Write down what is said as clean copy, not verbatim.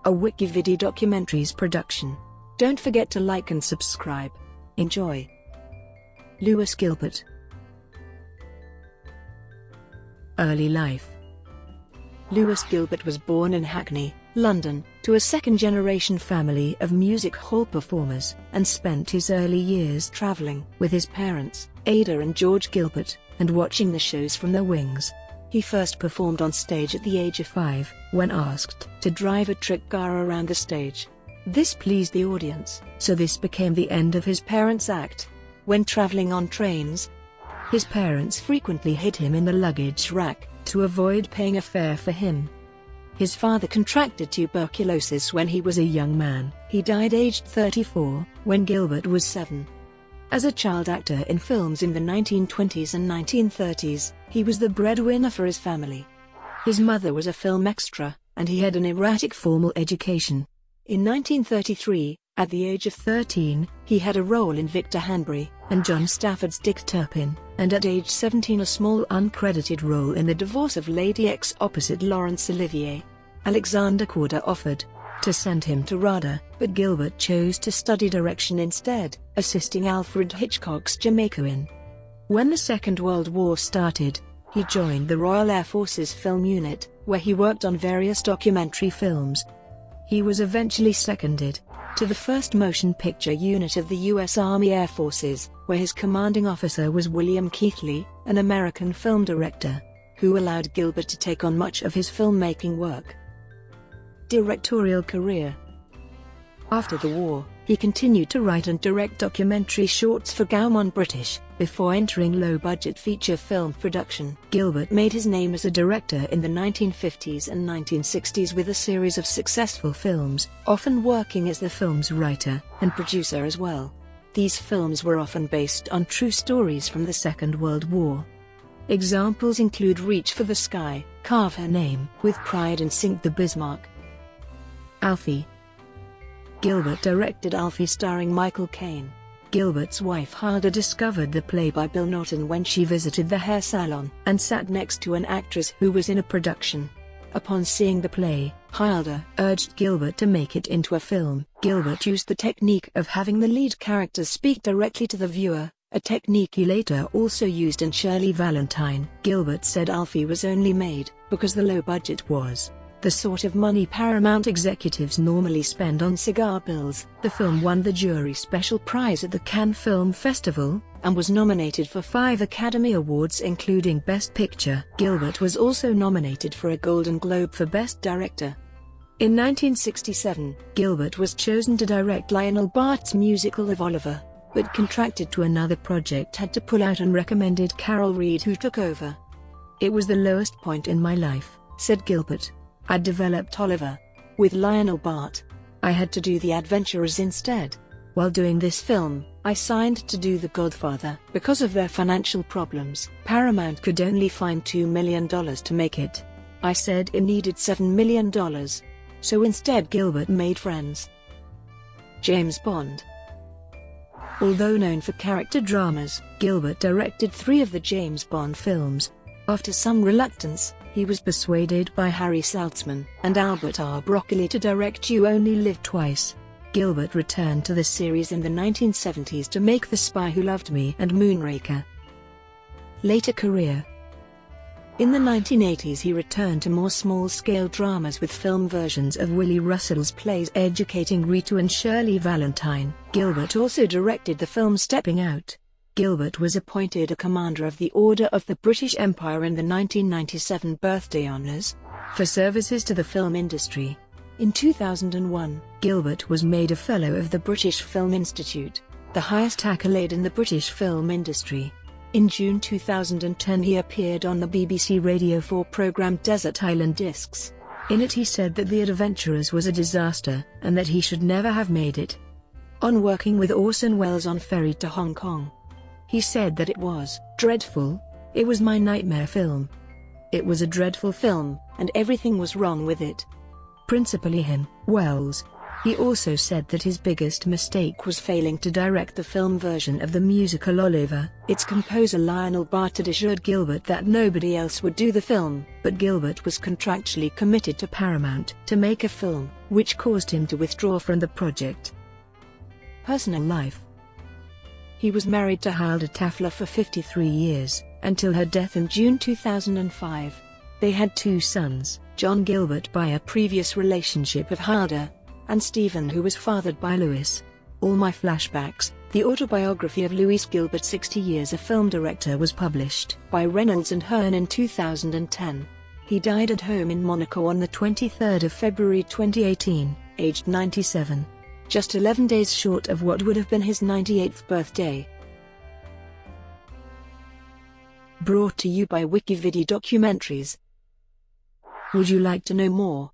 a Wikividi Documentaries production. Don't forget to like and subscribe. Enjoy. Lewis Gilbert. Early life. Lewis Gilbert was born in Hackney, London, to a second-generation family of music hall performers, and spent his early years travelling with his parents, Ada and George Gilbert, and watching the shows from the wings. He first performed on stage at the age of 5, when asked to drive a trick car around the stage. This pleased the audience, so this became the end of his parents' act. When travelling on trains, his parents frequently hid him in the luggage rack to avoid paying a fare for him. His father contracted tuberculosis when he was a young man. He died aged 34, when Gilbert was 7. As a child actor in films in the 1920s and 1930s, he was the breadwinner for his family. His mother was a film extra, and he had an erratic formal education. In 1933, at the age of 13, he had a role in Victor Hanbury and John Stafford's Dick Turpin, and at age 17 a small uncredited role in The Divorce of Lady X opposite Laurence Olivier. Alexander Korda offered to send him to RADA, but Gilbert chose to study direction instead, assisting Alfred Hitchcock's Jamaica Inn. When the Second World War started, he joined the Royal Air Force's film unit, where he worked on various documentary films. He was eventually seconded to the 1st Motion Picture Unit of the U.S. Army Air Forces, where his commanding officer was William Keithley, an American film director, who allowed Gilbert to take on much of his filmmaking work. Directorial career. After the war, he continued to write and direct documentary shorts for Gaumont British, before entering low-budget feature film production. Gilbert made his name as a director in the 1950s and 1960s with a series of successful films, often working as the film's writer and producer as well. These films were often based on true stories from the Second World War. Examples include Reach for the Sky, Carve Her Name with Pride and Sink the Bismarck. Alfie. Gilbert directed Alfie starring Michael Caine. Gilbert's wife Hilda discovered the play by Bill Norton when she visited the hair salon and sat next to an actress who was in a production. Upon seeing the play, Hilda urged Gilbert to make it into a film. Gilbert used the technique of having the lead characters speak directly to the viewer, a technique he later also used in Shirley Valentine. Gilbert said Alfie was only made because the low budget was the sort of money Paramount executives normally spend on cigar bills. The film won the Jury Special Prize at the Cannes Film Festival, and was nominated for 5 Academy Awards including Best Picture. Gilbert was also nominated for a Golden Globe for Best Director. In 1967, Gilbert was chosen to direct Lionel Bart's musical of Oliver, but contracted to another project, had to pull out, and recommended Carol Reed, who took over. "It was the lowest point in my life," said Gilbert. "I developed Oliver with Lionel Bart. I had to do The Adventurers instead. While doing this film, I signed to do The Godfather. Because of their financial problems, Paramount could only find $2 million to make it. I said it needed $7 million. So instead Gilbert made Friends." James Bond. Although known for character dramas, Gilbert directed 3 of the James Bond films. After some reluctance, he was persuaded by Harry Saltzman and Albert R. Broccoli to direct You Only Live Twice. Gilbert returned to the series in the 1970s to make The Spy Who Loved Me and Moonraker. Later career. In the 1980s he returned to more small-scale dramas with film versions of Willie Russell's plays Educating Rita and Shirley Valentine. Gilbert also directed the film Stepping Out. Gilbert was appointed a Commander of the Order of the British Empire in the 1997 birthday honours for services to the film industry. In 2001, Gilbert was made a Fellow of the British Film Institute, the highest accolade in the British film industry. In June 2010 he appeared on the BBC Radio 4 programme Desert Island Discs. In it he said that The Adventurers was a disaster, and that he should never have made it. On working with Orson Welles on Ferry to Hong Kong, he said that it was dreadful. "It was my nightmare film. It was a dreadful film, and everything was wrong with it. Principally him, Welles. He also said that his biggest mistake was failing to direct the film version of the musical Oliver. Its composer Lionel Bartlett assured Gilbert that nobody else would do the film, but Gilbert was contractually committed to Paramount to make a film, which caused him to withdraw from the project. Personal life. He was married to Hilda Tafler for 53 years, until her death in June 2005. They had 2 sons, John Gilbert by a previous relationship of Hilda, and Stephen, who was fathered by Louis. All My Flashbacks, the autobiography of Louis Gilbert 60 Years a Film Director, was published by Reynolds and Hearn in 2010. He died at home in Monaco on the 23rd of February 2018, aged 97. Just 11 days short of what would have been his 98th birthday. Brought to you by WikiVidi Documentaries. Would you like to know more?